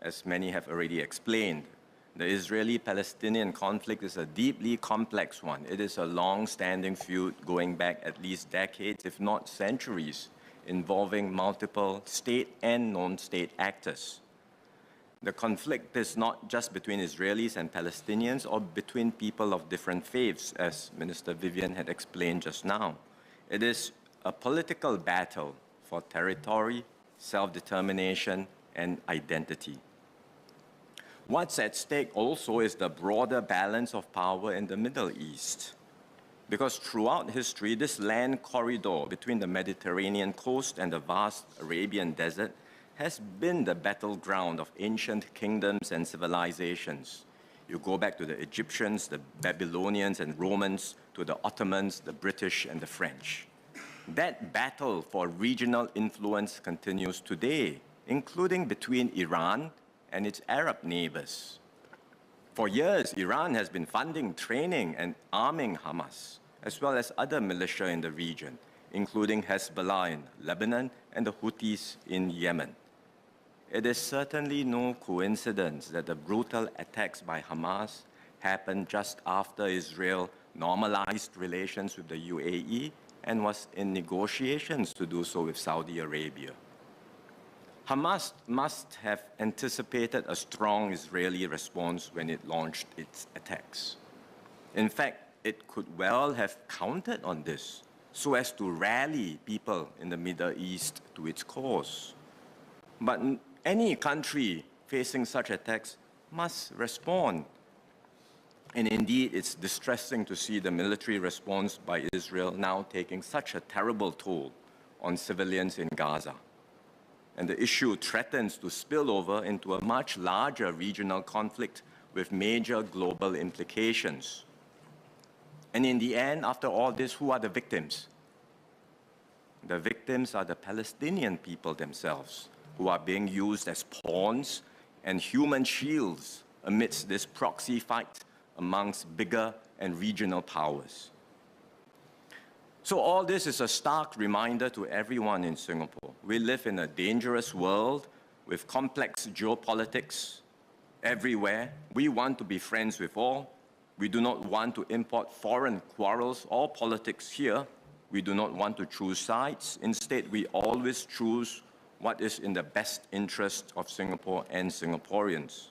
as many have already explained. The Israeli-Palestinian conflict is a deeply complex one. It is a long-standing feud going back at least decades, if not centuries, involving multiple state and non-state actors. The conflict is not just between Israelis and Palestinians or between people of different faiths, as Minister Vivian had explained just now. It is a political battle for territory, self-determination, and identity. What's at stake also is the broader balance of power in the Middle East. Because throughout history, this land corridor between the Mediterranean coast and the vast Arabian desert has been the battleground of ancient kingdoms and civilizations. You go back to the Egyptians, the Babylonians and Romans, to the Ottomans, the British and the French. That battle for regional influence continues today, including between Iran and its Arab neighbors. For years, Iran has been funding, training and arming Hamas, as well as other militia in the region, including Hezbollah in Lebanon and the Houthis in Yemen. It is certainly no coincidence that the brutal attacks by Hamas happened just after Israel normalized relations with the UAE and was in negotiations to do so with Saudi Arabia. Hamas must have anticipated a strong Israeli response when it launched its attacks. In fact, it could well have counted on this so as to rally people in the Middle East to its cause. But any country facing such attacks must respond. And indeed, it's distressing to see the military response by Israel now taking such a terrible toll on civilians in Gaza. And the issue threatens to spill over into a much larger regional conflict with major global implications. And in the end, after all this, who are the victims? The victims are the Palestinian people themselves, who are being used as pawns and human shields amidst this proxy fight amongst bigger and regional powers. So all this is a stark reminder to everyone in Singapore. We live in a dangerous world with complex geopolitics everywhere. We want to be friends with all. We do not want to import foreign quarrels or politics here. We do not want to choose sides. Instead, we always choose what is in the best interest of Singapore and Singaporeans.